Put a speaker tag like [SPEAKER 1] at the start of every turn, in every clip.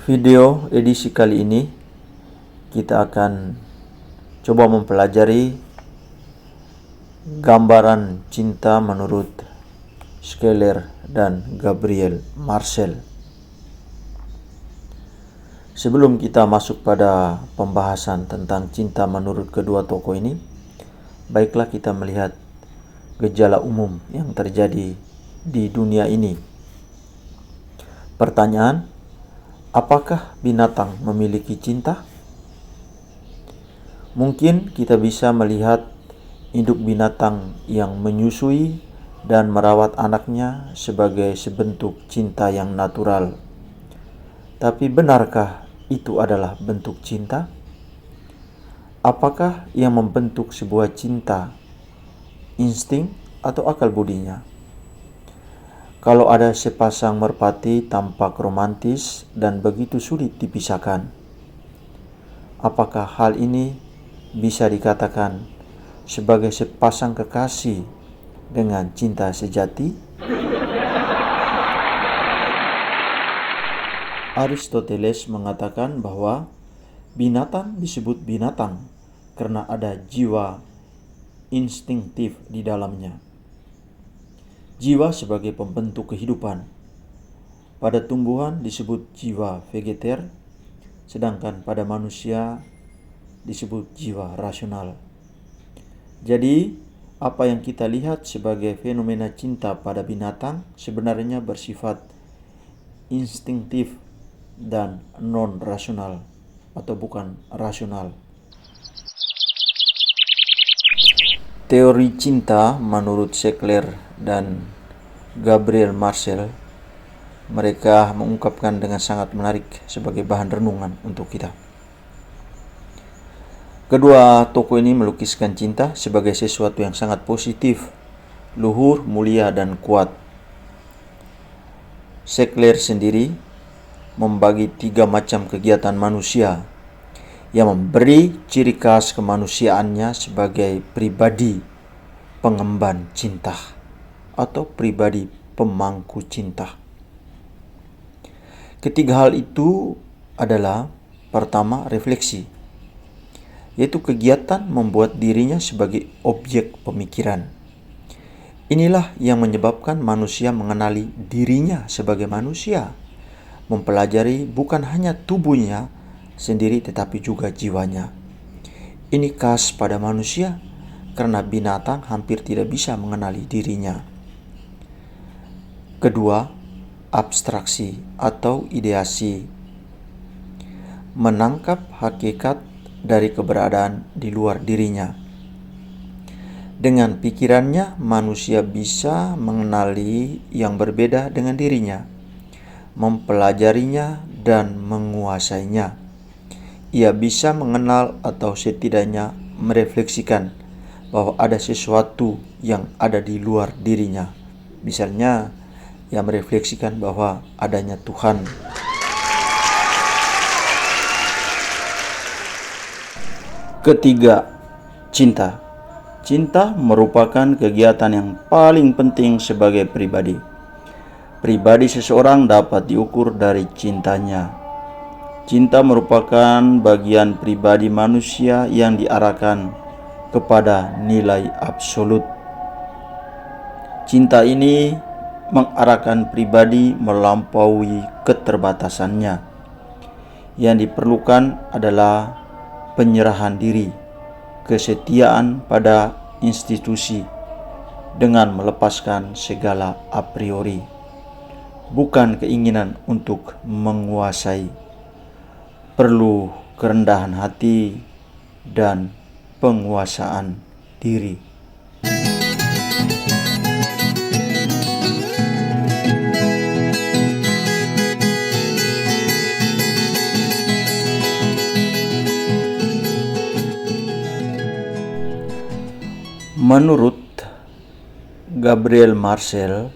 [SPEAKER 1] Video edisi kali ini kita akan coba mempelajari gambaran cinta menurut Schiller dan Gabriel Marcel. Sebelum kita masuk pada pembahasan tentang cinta menurut kedua tokoh ini, baiklah kita melihat gejala umum yang terjadi di dunia ini. Pertanyaan: apakah binatang memiliki cinta? Mungkin kita bisa melihat induk binatang yang menyusui dan merawat anaknya sebagai sebentuk cinta yang natural. Tapi benarkah itu adalah bentuk cinta? Apakah yang membentuk sebuah cinta insting atau akal budinya? Kalau ada sepasang merpati tampak romantis dan begitu sulit dipisahkan, apakah hal ini bisa dikatakan sebagai sepasang kekasih dengan cinta sejati? Aristoteles mengatakan bahwa binatang disebut binatang karena ada jiwa instinktif di dalamnya. Jiwa sebagai pembentuk kehidupan. Pada tumbuhan disebut jiwa vegeter, sedangkan pada manusia disebut jiwa rasional. Jadi, apa yang kita lihat sebagai fenomena cinta pada binatang sebenarnya bersifat instinktif dan non-rasional atau bukan rasional. Teori cinta menurut Schiller dan Gabriel Marcel, mereka mengungkapkan dengan sangat menarik sebagai bahan renungan untuk kita. Kedua tokoh ini melukiskan cinta sebagai sesuatu yang sangat positif, luhur, mulia, dan kuat. Schiller sendiri membagi 3 macam kegiatan manusia yang memberi ciri khas kemanusiaannya sebagai pribadi pengemban cinta atau pribadi pemangku cinta. Ketiga hal itu adalah: pertama, refleksi, yaitu kegiatan membuat dirinya sebagai objek pemikiran. Inilah yang menyebabkan manusia mengenali dirinya sebagai manusia, mempelajari bukan hanya tubuhnya sendiri tetapi juga jiwanya. Ini khas pada manusia karena binatang hampir tidak bisa mengenali dirinya. Kedua, abstraksi atau ideasi, menangkap hakikat dari keberadaan di luar dirinya. Dengan pikirannya, manusia bisa mengenali yang berbeda dengan dirinya, mempelajarinya dan menguasainya. Ia bisa mengenal atau setidaknya merefleksikan bahwa ada sesuatu yang ada di luar dirinya. Misalnya, ia merefleksikan bahwa adanya Tuhan. Ketiga, cinta. Cinta merupakan kegiatan yang paling penting sebagai pribadi. Pribadi seseorang dapat diukur dari cintanya. Cinta merupakan bagian pribadi manusia yang diarahkan kepada nilai absolut. Cinta ini mengarahkan pribadi melampaui keterbatasannya. Yang diperlukan adalah penyerahan diri, kesetiaan pada institusi dengan melepaskan segala a priori, bukan keinginan untuk menguasai. Perlu kerendahan hati dan penguasaan diri. Menurut Gabriel Marcel,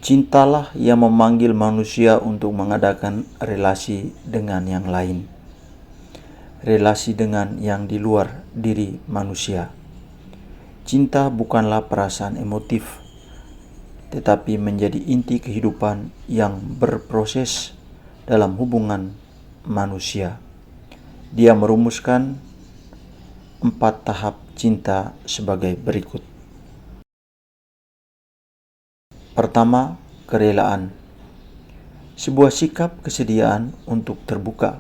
[SPEAKER 1] cintalah yang memanggil manusia untuk mengadakan relasi dengan yang lain, relasi dengan yang di luar diri manusia. Cinta bukanlah perasaan emotif, tetapi menjadi inti kehidupan yang berproses dalam hubungan manusia. Dia merumuskan 4 tahap cinta sebagai berikut. Pertama, kerelaan. Sebuah sikap kesediaan untuk terbuka,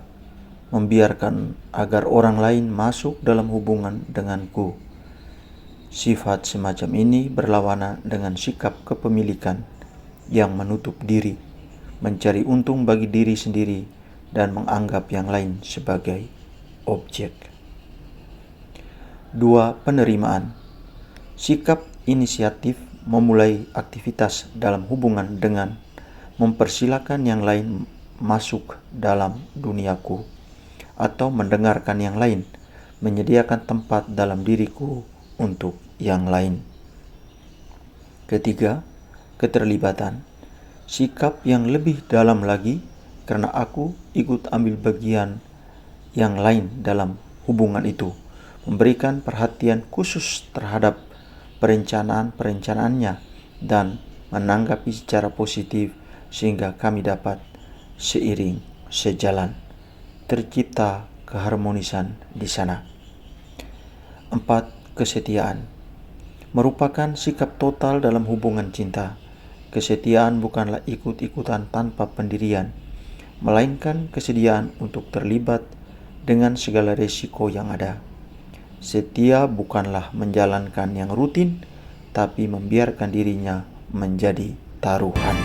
[SPEAKER 1] membiarkan agar orang lain masuk dalam hubungan denganku. Sifat semacam ini berlawanan dengan sikap kepemilikan yang menutup diri, mencari untung bagi diri sendiri, dan menganggap yang lain sebagai objek. 2. Penerimaan. Sikap inisiatif memulai aktivitas dalam hubungan dengan mempersilakan yang lain masuk dalam duniaku, atau mendengarkan yang lain, menyediakan tempat dalam diriku untuk yang lain. Ketiga, keterlibatan. Sikap yang lebih dalam lagi karena aku ikut ambil bagian yang lain dalam hubungan itu, memberikan perhatian khusus terhadap perencanaan-perencanaannya dan menanggapi secara positif sehingga kami dapat seiring sejalan. Tercipta keharmonisan di sana. 4. Kesetiaan. Merupakan sikap total dalam hubungan cinta. Kesetiaan bukanlah ikut-ikutan tanpa pendirian, melainkan kesediaan untuk terlibat dengan segala resiko yang ada. Setia bukanlah menjalankan yang rutin, tapi membiarkan dirinya menjadi taruhan.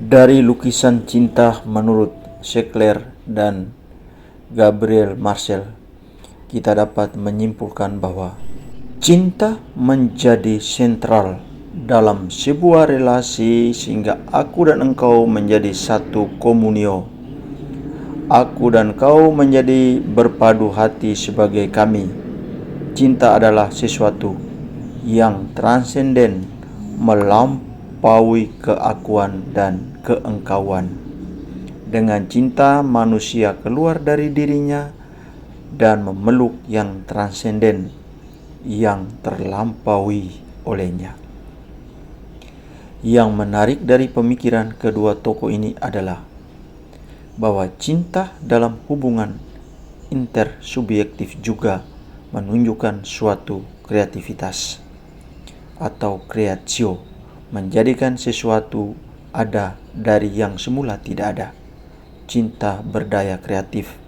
[SPEAKER 1] Dari lukisan cinta menurut Shekler dan Gabriel Marcel, kita dapat menyimpulkan bahwa cinta menjadi sentral dalam sebuah relasi sehingga aku dan engkau menjadi satu komunio. Aku dan kau menjadi berpadu hati sebagai kami. Cinta adalah sesuatu yang transenden, melampaui keakuan dan keengkauan. Dengan cinta, manusia keluar dari dirinya dan memeluk yang transenden yang terlampaui olehnya. Yang menarik dari pemikiran kedua tokoh ini adalah bahwa cinta dalam hubungan intersubjektif juga menunjukkan suatu kreativitas atau creatio, menjadikan sesuatu ada dari yang semula tidak ada. Cinta berdaya kreatif.